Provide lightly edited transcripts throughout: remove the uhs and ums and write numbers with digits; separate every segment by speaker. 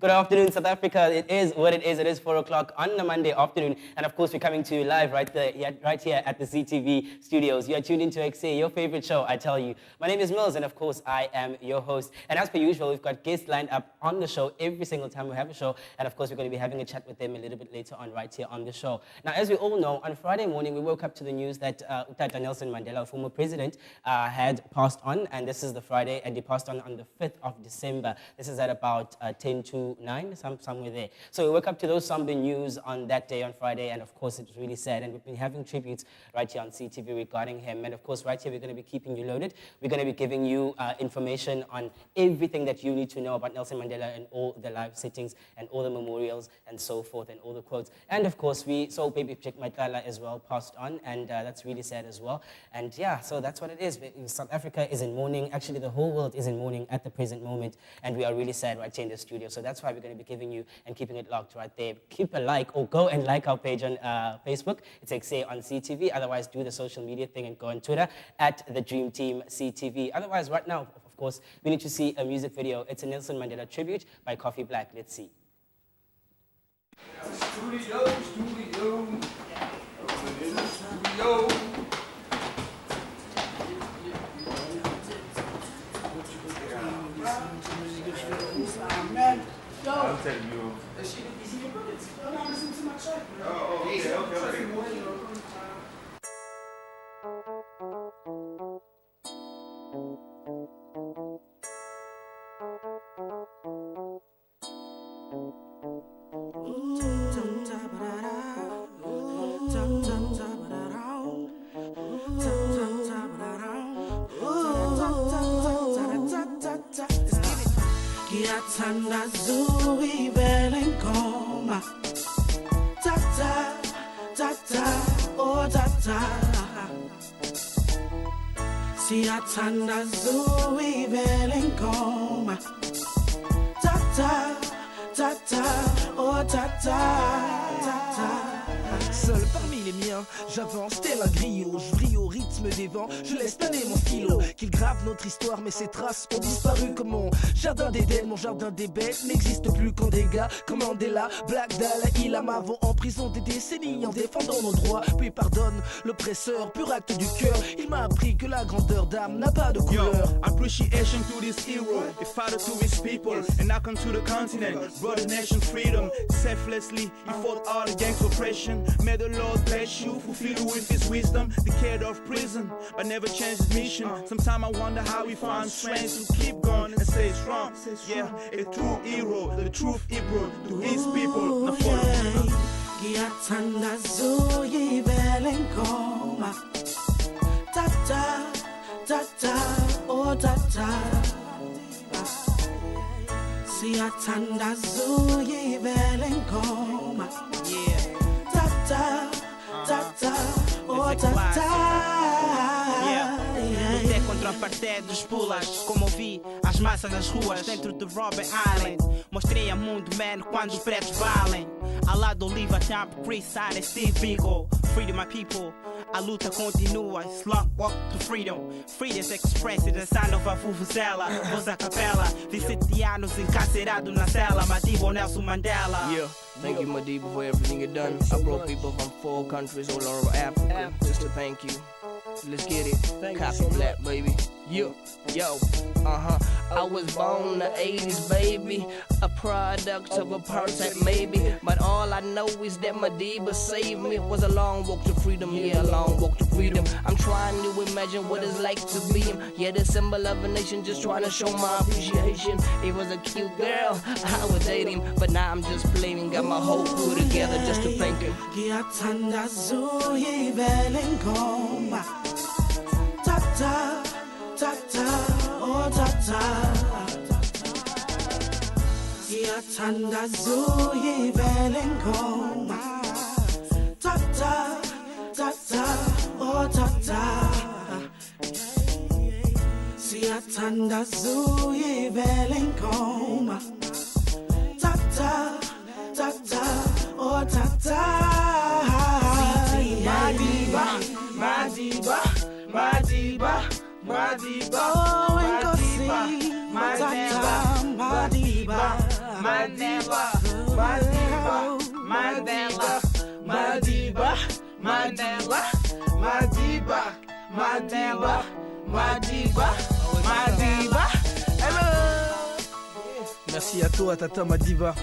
Speaker 1: Good afternoon, South Africa. It is what it is. It is 4 o'clock on a Monday afternoon. And of course, we're coming to you live right here at the CTV studios. You are tuned into XA, your favorite show, I tell you. My name is Mills, and of course, I am your host. And as per usual, we've got guests lined up on the show every single time we have a show. And of course, we're going to be having a chat with them a little bit later on right here on the show. Now, as we all know, on Friday morning, we woke up to the news that Utata Nelson Mandela, former president, had passed on. And this is the Friday, and he passed on the 5th of December. This is at about 10 to 9, somewhere there. So we woke up to those somber news on that day on Friday, and of course it's really sad. And we've been having tributes right here on CTV regarding him. And of course, right here we're going to be keeping you loaded. We're going to be giving you information on everything that you need to know about Nelson Mandela and all the live sittings and all the memorials and so forth and all the quotes. And of course, we saw Baby Chick Matala as well passed on, and that's really sad as well. And yeah, so that's what it is. South Africa is in mourning. Actually, the whole world is in mourning at the present moment, and we are really sad right here in the studio. So that's why we're going to be giving you and keeping it locked right there. Keep a like or go and like our page on Facebook. It's XA on CTV. Otherwise, do the social media thing and go on Twitter at The Dream Team CTV. Otherwise, right now, of course, we need to see a music video. It's a Nelson Mandela tribute by Coffee Black. Let's see.
Speaker 2: Studio. Man, yo.
Speaker 3: I'm telling you.
Speaker 2: Is he your brother? No, I'm listening to my track.
Speaker 3: Oh, okay.
Speaker 4: Ngiyathanda zuyivele ngoma tata tata oh tata siyathanda zuyivele ngoma tata tata oh tata tata.
Speaker 5: Seul parmi les miens, j'avance tel un griot. Je brille au rythme des vents, je laisse planer mon stylo. Qu'il grave notre histoire, mais ses traces ont disparu comme mon jardin d'Éden. Mon jardin des bêtes n'existe plus qu'en dégâts. Comme Mandela, Black Dala, Ilama vont en prison des décennies en défendant nos droits. Puis pardonne l'oppresseur, pur acte du cœur. Il m'a appris que la grandeur d'âme n'a pas de couleur.
Speaker 3: Appreciation to this hero, a father to his people, and I come to the continent, brought the nation freedom. Selflessly, he fought all against oppression. May the Lord bless you, fulfill you with his wisdom. The care of prison, but never changed his mission. Sometimes I wonder how he found strength to keep going and stay strong. Yeah, a true hero, the truth he brought to his people. Now follow me.
Speaker 4: Ngiyathanda zuyivele ngoma tata tata oh tata siyathanda zuyivele ngoma tata tata oh tata.
Speaker 6: Lutei contra o apartheid dos pulas, comovi as massas nas ruas dentro de Robben Island. Mostrei ao mundo, man, quando os pretos valem. Ao lado do Oliver Tamp, Chris Side, Steve Biko. Freedom my people, a luta continua. Slump walk to freedom. Freedom's expressed in the sound of a vuvuzela. Voz a capela, 27 anos encarcerado na cela. Madiba Nelson Mandela.
Speaker 7: Yeah, thank you Madiba for everything you done. I brought people from 4 countries all over Africa just to thank you. Let's get it. Coffee Black, baby. Yo, I was born in the 80s, baby. A product of apartheid, maybe. But all I know is that Madiba saved me. It was a long walk to freedom, yeah, a long walk to freedom. I'm trying to imagine what it's like to be him. Yeah, the symbol of a nation, just trying to show my appreciation. He was a cute girl, I would date him. But now I'm just playing, got my whole crew together just to thank him.
Speaker 4: Ngiyathanda zuyivele ngoma tata tata oh tata siyathanda zuyivele ngoma tata tata oh tata siyathanda zuyivele ngoma tata tata oh tata.
Speaker 6: Madiba, Madiba, Madiba,
Speaker 4: Oh,
Speaker 6: Madiba,
Speaker 4: Madiba, Madiba,
Speaker 6: Madiba, Mandela.
Speaker 5: Madiba, Madiba, Madiba, Madiba. Hello. Merci à toi, Tata Madiba.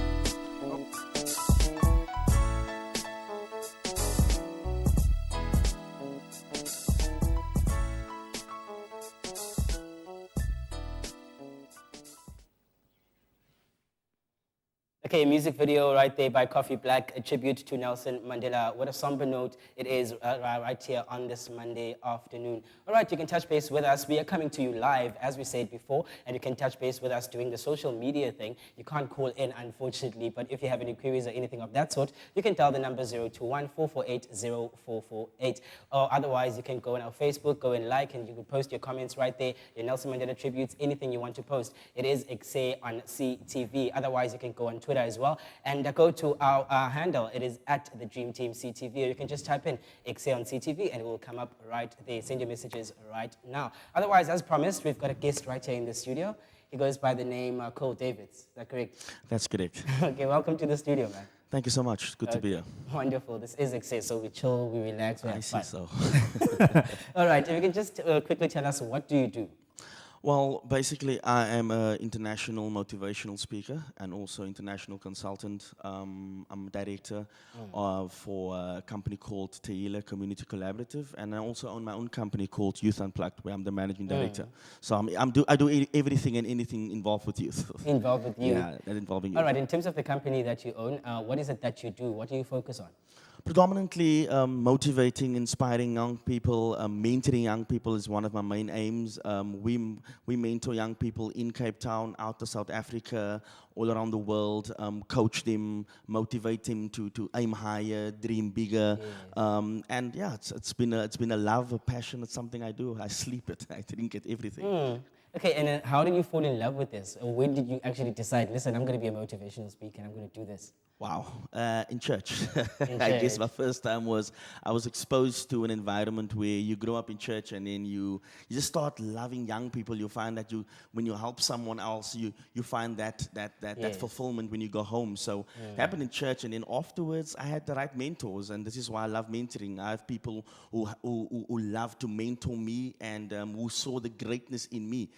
Speaker 1: Okay, music video right there by Coffee Black, a tribute to Nelson Mandela. What a somber note it is right here on this Monday afternoon. All right, you can touch base with us. We are coming to you live, as we said before, and you can touch base with us doing the social media thing. You can't call in, unfortunately, but if you have any queries or anything of that sort, you can dial the number 021-448-0448. Or otherwise, you can go on our Facebook, go and like, and you can post your comments right there, your Nelson Mandela tributes, anything you want to post. It is Exe on CTV. Otherwise, you can go on Twitter as well, and go to our handle. It is at the Dream Team CTV, or you can just type in Exe on CTV and it will come up right there. Send your messages right now. Otherwise, as promised, we've got a guest right here in the studio. He goes by the name Cole Davids. Is that correct?
Speaker 8: That's correct.
Speaker 1: Okay, welcome to the studio, man.
Speaker 8: Thank you so much. Good to be here.
Speaker 1: Wonderful. This is Exe, so we chill, we relax, we have fun.
Speaker 8: So.
Speaker 1: All right, if you can just quickly tell us, what do you do?
Speaker 8: Well, basically, I am an international motivational speaker and also international consultant. I'm a director for a company called Tehila Community Collaborative, and I also own my own company called Youth Unplugged, where I'm the managing director. So I do everything and anything involved with youth.
Speaker 1: Involved with you?
Speaker 8: Yeah, that involving youth.
Speaker 1: All right, in terms of the company that you own, what is it that you do? What do you focus on?
Speaker 8: Predominantly motivating, inspiring young people, mentoring young people is one of my main aims. We mentor young people in Cape Town, out of South Africa, all around the world, coach them, motivate them to aim higher, dream bigger. And yeah, it's been a love, a passion. It's something I do. I sleep it. I drink it, everything.
Speaker 1: Okay, and then how did you fall in love with this? Or when did you actually decide, listen, I'm going to be a motivational speaker and I'm going to do this?
Speaker 8: Wow, in church. I guess my first time was I was exposed to an environment where you grow up in church and then you just start loving young people. You find that when you help someone else, you find that fulfillment when you go home. So it happened in church, and then afterwards I had the right mentors, and this is why I love mentoring. I have people who love to mentor me and who saw the greatness in me,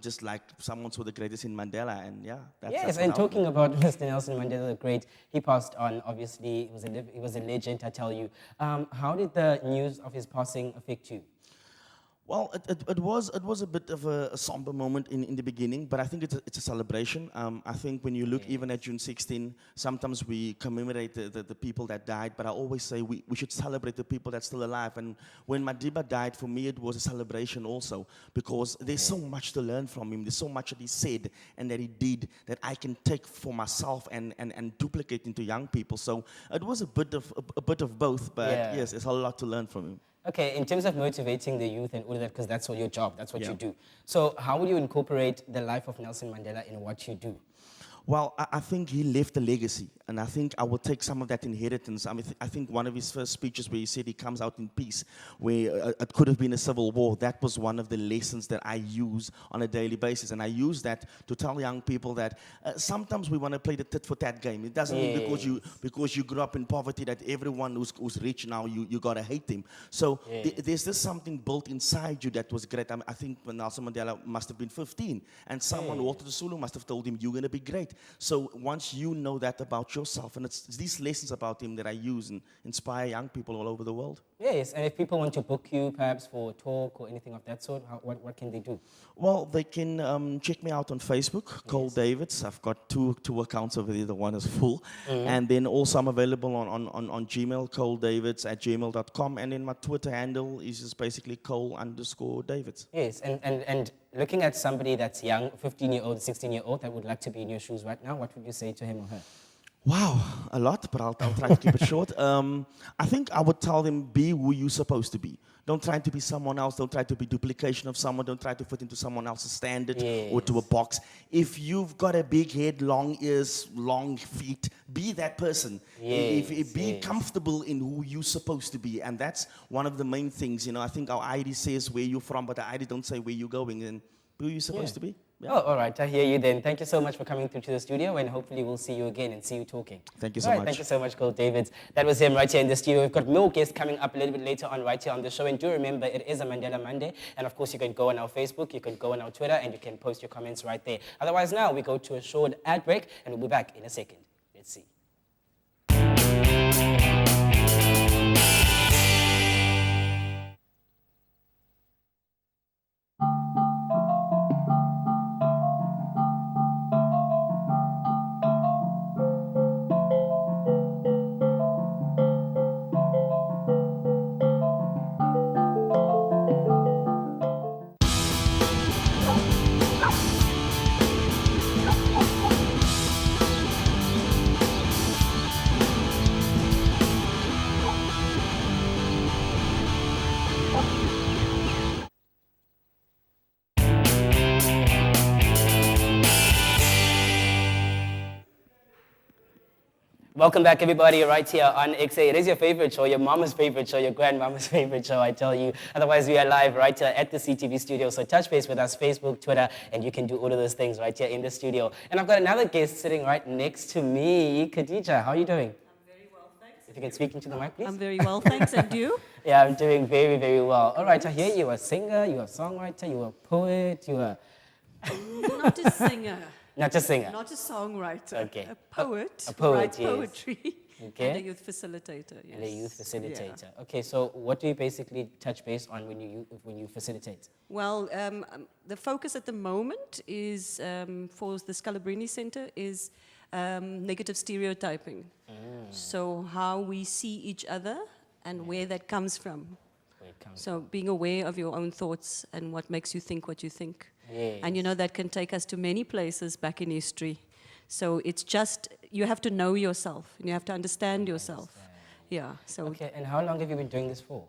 Speaker 8: just like someone saw the greatness in Mandela, and yeah.
Speaker 1: Yes, and talking about Mr. Nelson Mandela the Great, he passed on, obviously, he was a legend, I tell you. How did the news of his passing affect you?
Speaker 8: Well, it was a bit of a somber moment in the beginning, but I think it's a celebration. I think when you look even at June 16, sometimes we commemorate the people that died, but I always say we should celebrate the people that's still alive. And when Madiba died, for me, it was a celebration also, because there's so much to learn from him. There's so much that he said and that he did that I can take for myself and duplicate into young people. So it was a bit of both, but yes, there's a lot to learn from him.
Speaker 1: Okay, in terms of motivating the youth and all of that, because that's all your job, that's what you do. So how would you incorporate the life of Nelson Mandela in what you do?
Speaker 8: Well, I think he left a legacy, and I think I will take some of that inheritance. I mean, I think one of his first speeches where he said he comes out in peace, where it could have been a civil war, that was one of the lessons that I use on a daily basis. And I use that to tell young people that sometimes we want to play the tit-for-tat game. It doesn't mean because you grew up in poverty that everyone who's rich now, you got to hate them. So there's just something built inside you that was great. I think when Nelson Mandela must have been 15, and someone, Walter Sisulu, must have told him, you're going to be great. So once you know that about yourself, and it's these lessons about him that I use and inspire young people all over the world. Yes,
Speaker 1: and if people want to book you perhaps for a talk or anything of that sort, what can they do?
Speaker 8: Well, they can check me out on Facebook, Cole Davids. I've got two accounts over there, the one is full. And then also I'm available on Gmail, coledavids@gmail.com, and then my Twitter handle is just basically Cole_Davids.
Speaker 1: Yes, and looking at somebody that's young, 15-year-old, 16-year-old, that would like to be in your shoes right now, what would you say to him or her?
Speaker 8: Wow, a lot, but I'll try to keep it short. I think I would tell them, be who you're supposed to be. Don't try to be someone else. Don't try to be duplication of someone. Don't try to fit into someone else's standard or to a box. If you've got a big head, long ears, long feet, be that person. Be comfortable in who you're supposed to be. And that's one of the main things. You know, I think our ID says where you're from, but the ID don't say where you're going. And who you're supposed to be. Yeah.
Speaker 1: Oh, all right. I hear you then. Thank you so much for coming through to the studio, and hopefully we'll see you again and see you talking.
Speaker 8: Thank you so
Speaker 1: All right,
Speaker 8: much.
Speaker 1: Thank you so much, Cole Davids. That was him right here in the studio. We've got more guests coming up a little bit later on right here on the show. And do remember, it is a Mandela Monday. And of course, you can go on our Facebook, you can go on our Twitter, and you can post your comments right there. Otherwise, now we go to a short ad break, and we'll be back in a second. Let's see. Welcome back, everybody, right here on XA. It is your favorite show, your mama's favorite show, your grandmama's favorite show, I tell you. Otherwise, we are live right here at the CTV studio. So touch base with us, Facebook, Twitter, and you can do all of those things right here in the studio. And I've got another guest sitting right next to me. Khadija, how are you doing?
Speaker 9: I'm very well, thanks.
Speaker 1: If you can speak into the mic, please.
Speaker 9: I'm very well, thanks. And you?
Speaker 1: Yeah, I'm doing very, very well. All right, I hear you are a singer, you are a songwriter, you are a poet, you are...
Speaker 9: Not a singer.
Speaker 1: Not a singer.
Speaker 9: Not a songwriter.
Speaker 1: Okay.
Speaker 9: A poet.
Speaker 1: A poet,
Speaker 9: writes
Speaker 1: yes.
Speaker 9: poetry.
Speaker 1: Okay.
Speaker 9: And a youth facilitator, yes.
Speaker 1: And a youth facilitator. Yeah. Okay, so what do you basically touch base on when you facilitate?
Speaker 9: Well, the focus at the moment is, for the Scalabrini Center, is negative stereotyping. So how we see each other and where that comes from. So being aware of your own thoughts and what makes you think what you think.
Speaker 1: Yes.
Speaker 9: And you know that can take us to many places back in history. So it's just, you have to know yourself and you have to understand yourself. Yeah. So.
Speaker 1: Okay, and how long have you been doing this for?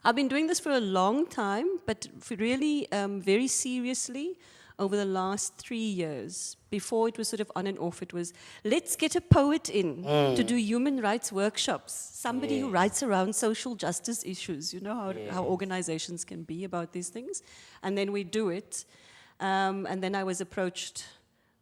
Speaker 9: I've been doing this for a long time, but really very seriously over the last 3 years. Before it was sort of on and off, it was, let's get a poet in to do human rights workshops. Somebody who writes around social justice issues. You know how organizations can be about these things. And then we do it. And then I was approached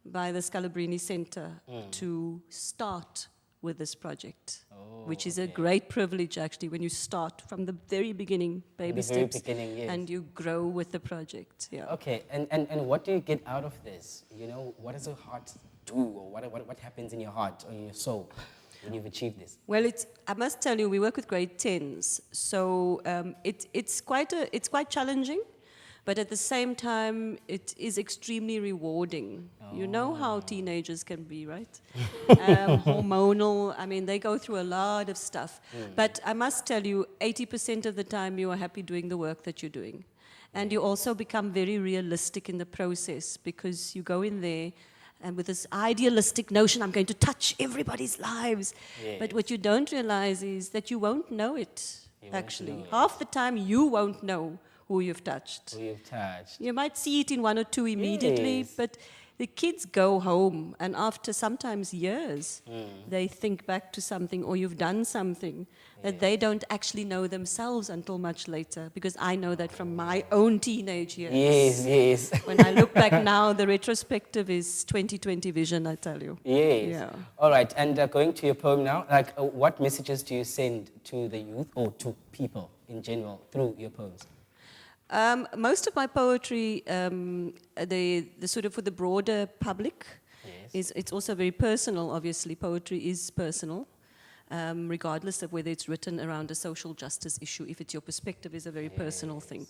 Speaker 9: by the Scalabrini Center to start with this project, which is a great privilege, actually, when you start from the very beginning, baby steps, and you grow with the project. Yeah.
Speaker 1: Okay, and what do you get out of this? You know, what does a heart do, or what happens in your heart or in your soul when you've achieved this?
Speaker 9: Well, I must tell you, we work with grade 10s, so it's quite challenging. But at the same time, it is extremely rewarding. You know how teenagers can be, right? Hormonal, I mean, they go through a lot of stuff. But I must tell you, 80% of the time you are happy doing the work that you're doing. And you also become very realistic in the process because you go in there and with this idealistic notion, I'm going to touch everybody's lives. Yes. But what you don't realize is that you won't know it, actually. Half the time you won't know who you've touched.
Speaker 1: Who you've touched.
Speaker 9: You might see it in one or two immediately, but the kids go home, and after sometimes years, they think back to something, or you've done something that they don't actually know themselves until much later, because I know that from my own teenage years.
Speaker 1: Yes, yes.
Speaker 9: When I look back now, the retrospective is 20/20 vision, I tell you.
Speaker 1: Yes.
Speaker 9: Yeah.
Speaker 1: All right, and going to your poem now, like what messages do you send to the youth or to people in general through your poems?
Speaker 9: Most of my poetry, the sort of for the broader public, it's also very personal, obviously. Poetry is personal, regardless of whether it's written around a social justice issue. If it's your perspective, is a very personal thing.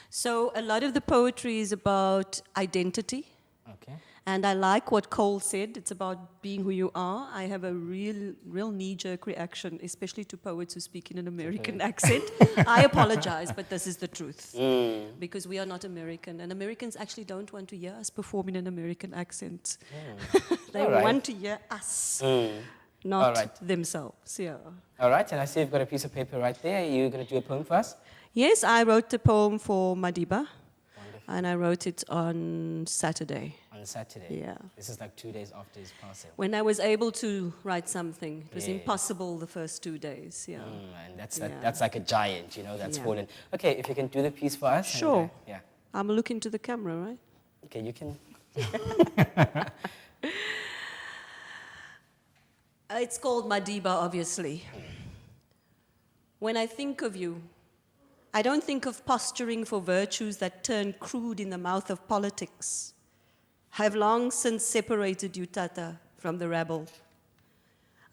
Speaker 9: So a lot of the poetry is about identity.
Speaker 1: Okay.
Speaker 9: And I like what Cole said. It's about being who you are. I have a real knee-jerk reaction, especially to poets who speak in an American accent. I apologize, but this is the truth. Because we are not American. And Americans actually don't want to hear us perform in an American accent. They want to hear us, not themselves. Yeah.
Speaker 1: All right, and I see you've got a piece of paper right there. Are you going to do a poem for us?
Speaker 9: Yes, I wrote the poem for Madiba. And I wrote it on Saturday.
Speaker 1: On Saturday?
Speaker 9: Yeah.
Speaker 1: This is like 2 days after his passing.
Speaker 9: When I was able to write something. It was impossible the first 2 days, yeah.
Speaker 1: And that's like a giant, you know, that's fallen. Okay, if you can do the piece for us.
Speaker 9: Sure.
Speaker 1: And,
Speaker 9: I'm looking to the camera, right?
Speaker 1: Okay, you can.
Speaker 9: It's called Madiba, obviously. When I think of you, I don't think of posturing for virtues that turn crude in the mouth of politics. I have long since separated you, Tata, from the rabble.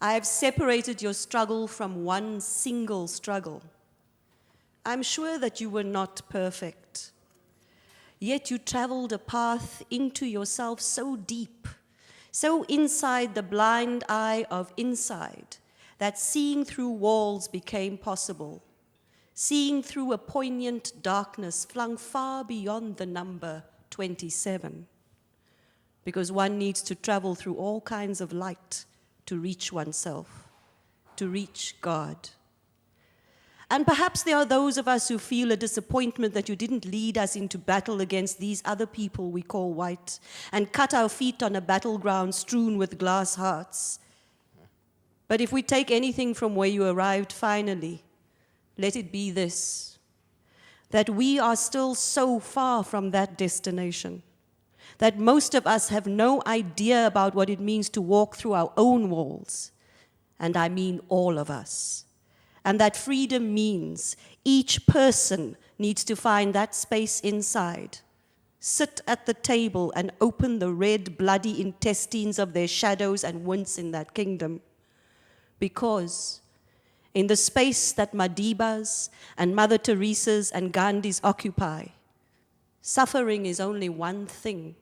Speaker 9: I have separated your struggle from one single struggle. I'm sure that you were not perfect. Yet you traveled a path into yourself so deep, so inside the blind eye of inside, that seeing through walls became possible. Seeing through a poignant darkness flung far beyond the number 27. Because one needs to travel through all kinds of light to reach oneself, to reach God. And perhaps there are those of us who feel a disappointment that you didn't lead us into battle against these other people we call white and cut our feet on a battleground strewn with glass hearts. But if we take anything from where you arrived finally, let it be this, that we are still so far from that destination, that most of us have no idea about what it means to walk through our own walls, and I mean all of us. And that freedom means each person needs to find that space inside, sit at the table and open the red, bloody intestines of their shadows and wince in that kingdom. Because in the space that Madibas and Mother Teresa's and Gandhis occupy, suffering is only one thing,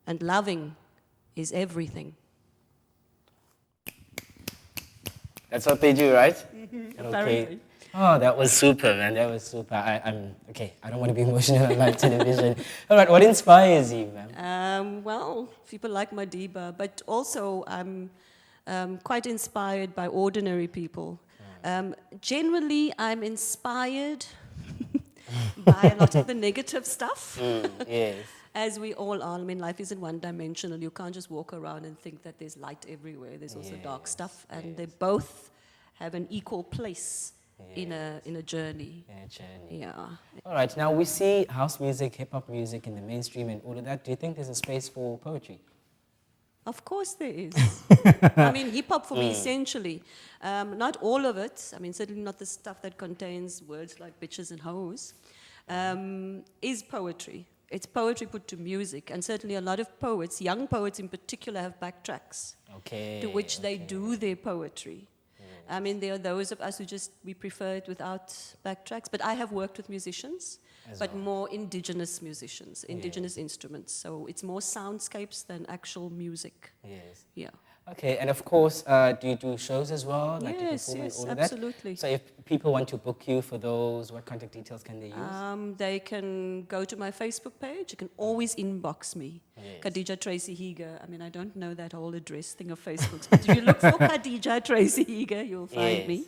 Speaker 9: and loving is everything.
Speaker 1: That's what they do, right?
Speaker 9: Apparently.
Speaker 1: Oh, that was super, man. That was super. I'm okay. I don't want to be emotional on live television. All right, what inspires you, man?
Speaker 9: Well, people like Madiba, but also I'm quite inspired by ordinary people. Generally, I'm inspired by a lot of the negative stuff.
Speaker 1: Yes.
Speaker 9: As we all are. I mean, life isn't one-dimensional. You can't just walk around and think that there's light everywhere. There's also dark stuff, and they both have an equal place in a journey. Yeah.
Speaker 1: All right. Now we see house music, hip hop music in the mainstream, and all of that. Do you think there's a space for poetry?
Speaker 9: Of course there is. I mean, hip-hop for me, essentially, not all of it, I mean, certainly not the stuff that contains words like bitches and hoes, is poetry. It's poetry put to music, and certainly a lot of poets, young poets in particular, have backtracks to which they do their poetry. I mean, there are those of us who we prefer it without backtracks, but I have worked with musicians, more indigenous musicians, indigenous instruments, so it's more soundscapes than actual music.
Speaker 1: Yes.
Speaker 9: Yeah.
Speaker 1: Okay, and of course, do you do shows as well? Like
Speaker 9: Yes,
Speaker 1: you perform
Speaker 9: yes,
Speaker 1: and all of
Speaker 9: absolutely.
Speaker 1: that? So if people want to book you for those, what contact details can they use?
Speaker 9: They can go to my Facebook page. You can always inbox me, Khadija Tracy Higa. I mean, I don't know that whole address thing of Facebook's, but if you look for Khadija Tracy Higa, you'll find me.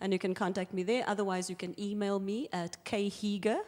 Speaker 9: And you can contact me there. Otherwise, you can email me at khiga,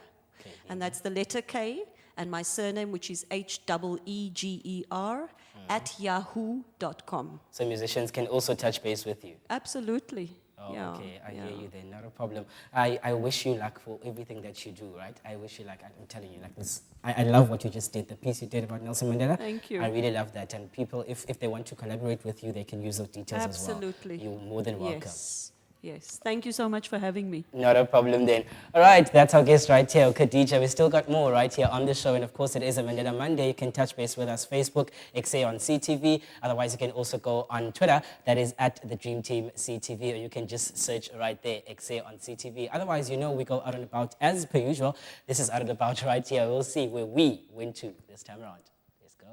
Speaker 9: and that's the letter K, and my surname, which is HEEGER, at yahoo.com.
Speaker 1: So musicians can also touch base with you?
Speaker 9: Absolutely.
Speaker 1: Oh, okay, I hear you then, not a problem. I wish you luck for everything that you do, right? I wish you luck, I'm telling you, like this. I love what you just did, the piece you did about Nelson Mandela.
Speaker 9: Thank you.
Speaker 1: I really love that, and people, if they want to collaborate with you, they can use those details as well.
Speaker 9: Absolutely.
Speaker 1: You're more than welcome.
Speaker 9: Yes. Yes. Thank you so much for having me.
Speaker 1: Not a problem then. All right, that's our guest right here, Khadija. We still got more right here on the show. And of course, it is a Mandela Monday. You can touch base with us, Facebook, XA on CTV. Otherwise, you can also go on Twitter. That is at the Dream Team CTV. Or you can just search right there, XA on CTV. Otherwise, you know, we go out and about as per usual. This is out and about right here. We'll see where we went to this time around. Let's go.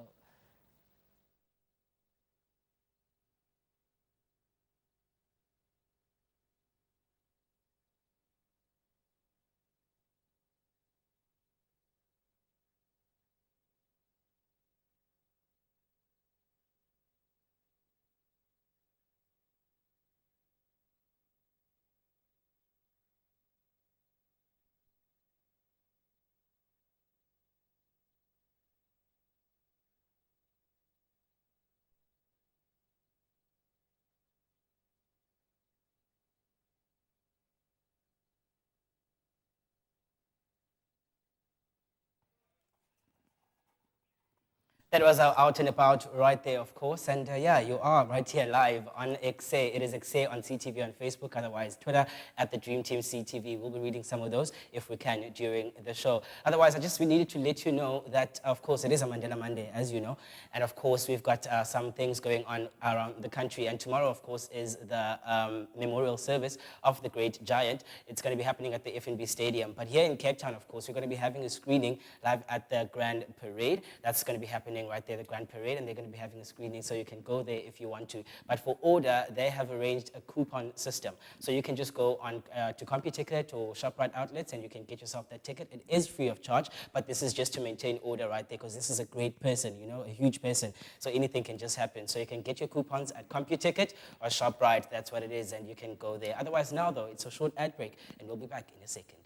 Speaker 1: That was our out and about right there, of course. And yeah, you are right here live on XA. It is XA on CTV on Facebook, otherwise Twitter at the Dream Team CTV. We'll be reading some of those if we can during the show. Otherwise, we needed to let you know that, of course, it is a Mandela Monday, as you know. And of course, we've got some things going on around the country. And tomorrow, of course, is the memorial service of the great giant. It's going to be happening at the FNB Stadium. But here in Cape Town, of course, we're going to be having a screening live at the Grand Parade. That's going to be happening right there, the Grand Parade, and they're going to be having a screening, so you can go there if you want to. But for order, they have arranged a coupon system. So you can just go on to CompuTicket or ShopRite outlets, and you can get yourself that ticket. It is free of charge, but this is just to maintain order right there, because this is a great person, you know, a huge person. So anything can just happen. So you can get your coupons at CompuTicket or ShopRite. That's what it is, and you can go there. Otherwise, now, though, it's a short ad break, and we'll be back in a second.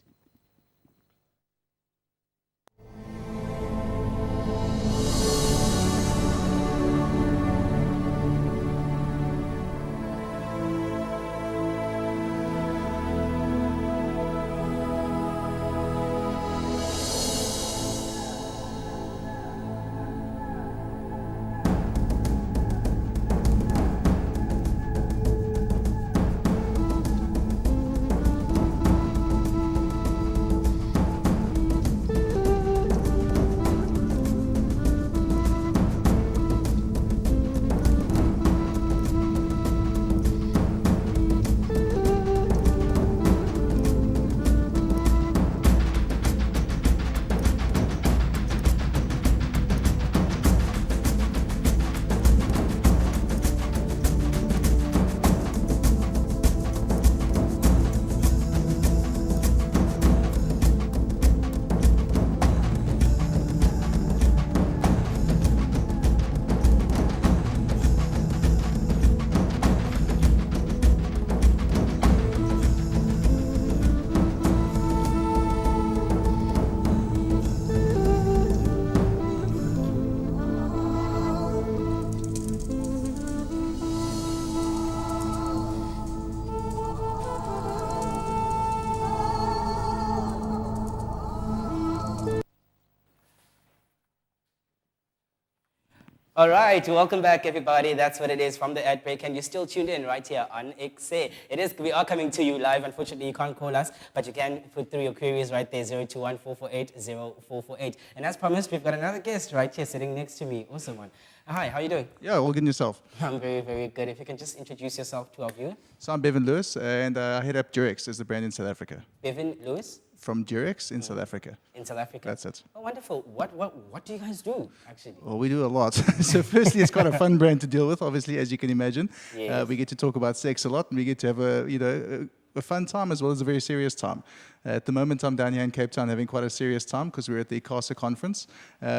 Speaker 1: All right, welcome back, everybody. That's what it is from the ad break, and you're still tuned in right here on XA. We are coming to you live. Unfortunately, you can't call us, but you can put through your queries right there, 021-448-0448. And as promised, we've got another guest right here sitting next to me. Awesome one. Hi, how are you doing?
Speaker 10: Yeah, all good in yourself.
Speaker 1: I'm very, very good. If you can just introduce yourself to our viewers.
Speaker 10: So I'm Bevan Lewis, and I head up Durex as the brand in South Africa.
Speaker 1: Bevan Lewis?
Speaker 10: From Durex in South Africa.
Speaker 1: In South Africa?
Speaker 10: That's it.
Speaker 1: Oh, wonderful. What do you guys do, actually?
Speaker 10: Well, we do a lot. So firstly, it's quite a fun brand to deal with, obviously, as you can imagine.
Speaker 1: Yes.
Speaker 10: We get to talk about sex a lot, and we get to have a fun time as well as a very serious time. At the moment, I'm down here in Cape Town having quite a serious time because we're at the ICASA conference.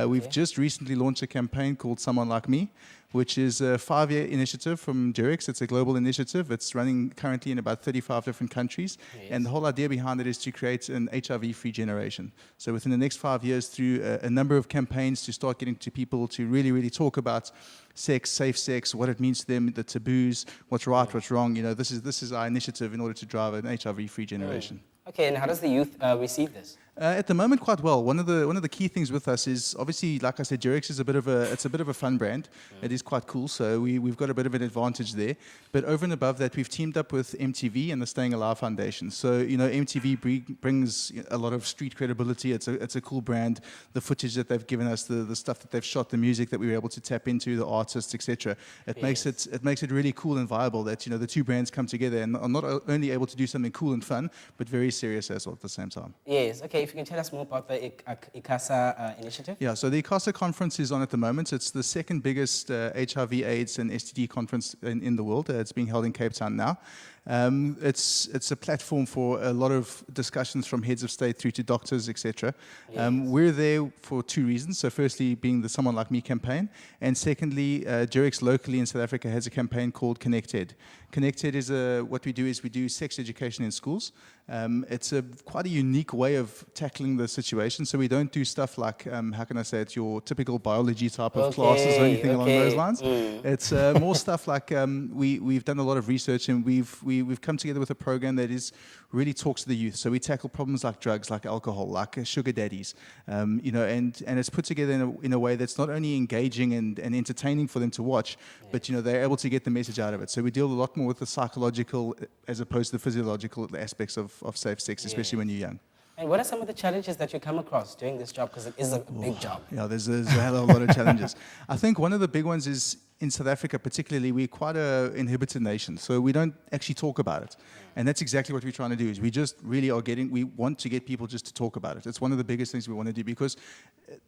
Speaker 10: We've just recently launched a campaign called Someone Like Me, which is a 5-year initiative from Durex. It's a global initiative. It's running currently in about 35 different countries.
Speaker 1: Yes.
Speaker 10: And the whole idea behind it is to create an HIV-free generation. So within the next 5 years, through a number of campaigns to start getting to people to really, really talk about sex, safe sex, what it means to them, the taboos, what's right, what's wrong. You know, this is our initiative in order to drive an HIV-free generation.
Speaker 1: Okay, and how does the youth receive this?
Speaker 10: At the moment, quite well. One of the key things with us is obviously, like I said, Durex is a bit of a fun brand. It is quite cool, so we've got a bit of an advantage there. But over and above that, we've teamed up with MTV and the Staying Alive Foundation. So MTV brings a lot of street credibility. It's a cool brand. The footage that they've given us, the stuff that they've shot, the music that we were able to tap into, the artists, etc. It makes it really cool and viable that the two brands come together and are not only able to do something cool and fun, but very serious as well at the same time.
Speaker 1: Yes. Okay. If you can tell us more about the ICASA initiative.
Speaker 10: Yeah, so the ICASA conference is on at the moment. It's the second biggest HIV, AIDS, and STD conference in the world. It's being held in Cape Town now. It's a platform for a lot of discussions from heads of state through to doctors, etc.
Speaker 1: Yes.
Speaker 10: We're there for two reasons. So firstly, being the Someone Like Me campaign, and secondly, Durex locally in South Africa has a campaign called Connected. Connected is what we do is we do sex education in schools. It's quite a unique way of tackling the situation. So we don't do stuff like, how can I say it, your typical biology type of classes or anything along those lines. It's more stuff like we've done a lot of research, and we've we've come together with a program that is really talks to the youth. So we tackle problems like drugs, like alcohol, like sugar daddies, you know, and it's put together in a way that's not only engaging and entertaining for them to watch, but, you know, they're able to get the message out of it. So we deal a lot more with the psychological as opposed to the physiological aspects of safe sex, especially when you're young.
Speaker 1: And what are some of the challenges that you come across doing this job? Because it is a big job.
Speaker 10: Yeah, there's a hell of a lot of challenges. I think one of the big ones is in South Africa particularly, we're quite an inhibited nation, so we don't actually talk about it. And that's exactly what we're trying to do, is we just really are we want to get people just to talk about it. It's one of the biggest things we want to do, because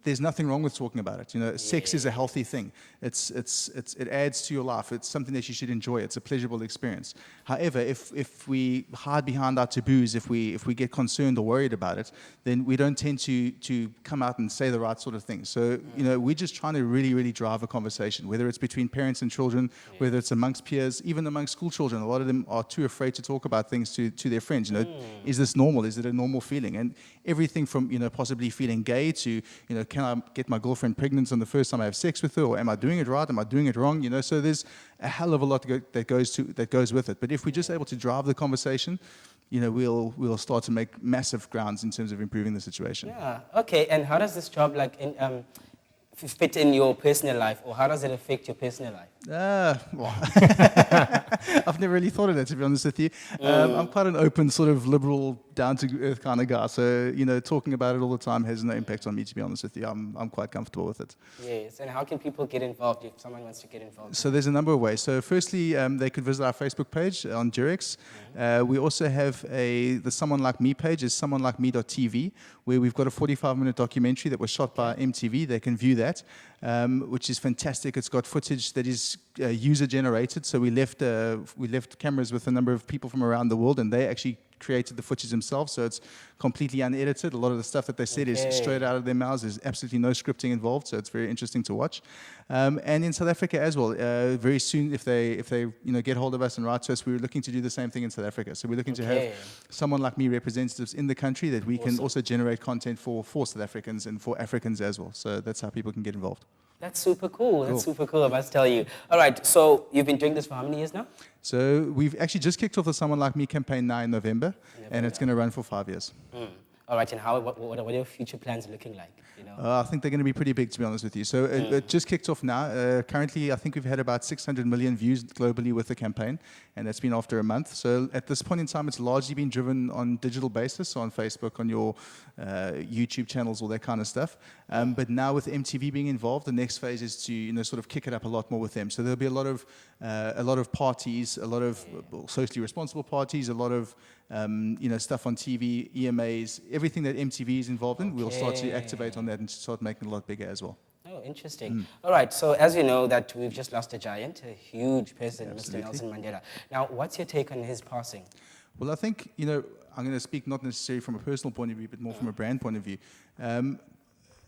Speaker 10: there's nothing wrong with talking about it. You know, sex is a healthy thing. It adds to your life. It's something that you should enjoy. It's a pleasurable experience. However, if we hide behind our taboos, if we get concerned or worried about it, then we don't tend to come out and say the right sort of things. So, you know, we're just trying to really, really drive a conversation, whether it's between parents and children, whether it's amongst peers, even amongst school children. A lot of them are too afraid to talk about things to their friends. You know, is this normal? Is it a normal feeling? And everything from, you know, possibly feeling gay to, you know, can I get my girlfriend pregnant on the first time I have sex with her, or am I doing it right? Am I doing it wrong? You know, so there's a hell of a lot that goes with it. But if we're just able to drive the conversation, you know, we'll start to make massive grounds in terms of improving the situation.
Speaker 1: Yeah. Okay. And how does this job fit in your personal life, or how does it affect your personal life?
Speaker 10: Well, I've never really thought of that, to be honest with you. I'm quite an open, sort of liberal, down-to-earth kind of guy. So, you know, talking about it all the time has no impact on me, to be honest with you. I'm quite comfortable with it.
Speaker 1: Yes. And how can people get involved if someone wants to get involved?
Speaker 10: So there's a number of ways. So firstly, they could visit our Facebook page on Durex. We also have the Someone Like Me page, is someonelikeme.tv, where we've got a 45-minute documentary that was shot by MTV. They can view that, which is fantastic. It's got footage that is user-generated. So we left cameras with a number of people from around the world, and they actually created the footage themselves, so it's completely unedited. A lot of the stuff that they said is straight out of their mouths. There's absolutely no scripting involved, so it's very interesting to watch. And in South Africa as well, very soon, if they you know, get hold of us and write to us, we're looking to do the same thing in South Africa. So we're looking to have Someone Like Me representatives in the country that we can also generate content for South Africans and for Africans as well. So that's how people can get involved.
Speaker 1: That's super cool. That's super cool, I must tell you. All right, so you've been doing this for how many years now?
Speaker 10: So we've actually just kicked off the Someone Like Me campaign now in November, and it's going to run for 5 years.
Speaker 1: All right, and what are your future plans looking like? You know?
Speaker 10: I think they're going to be pretty big, to be honest with you. So it just kicked off now. Currently, I think we've had about 600 million views globally with the campaign, and that's been after a month. So at this point in time, it's largely been driven on digital basis, so on Facebook, on your YouTube channels, all that kind of stuff. But now with MTV being involved, the next phase is to, you know, sort of kick it up a lot more with them. So there'll be a lot of parties, a lot of socially responsible parties, a lot of you know, stuff on TV, EMAs, everything that MTV is involved in. We'll start to activate on that and start making it a lot bigger as well.
Speaker 1: Oh, interesting. All right, so as you know that we've just lost a giant, a huge person, Mr. Nelson Mandela. Now, what's your take on his passing?
Speaker 10: Well, I think, you know, I'm going to speak not necessarily from a personal point of view, but more from a brand point of view.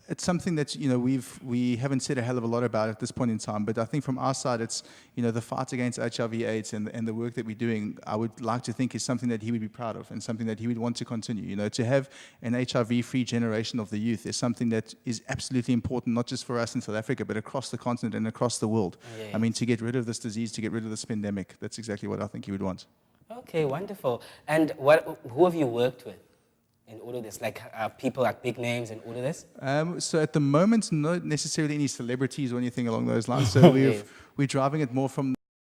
Speaker 10: It's something that, you know, we haven't said a hell of a lot about at this point in time, but I think from our side, it's, you know, the fight against HIV/AIDS and the work that we're doing, I would like to think is something that he would be proud of and something that he would want to continue. You know, to have an HIV-free generation of the youth is something that is absolutely important, not just for us in South Africa, but across the continent and across the world. I mean, to get rid of this disease, to get rid of this pandemic, that's exactly what I think he would want.
Speaker 1: Okay, wonderful. And who have you worked with in all of this? Like people like big names and all of this?
Speaker 10: So at the moment, not necessarily any celebrities or anything along those lines. So we're driving it more from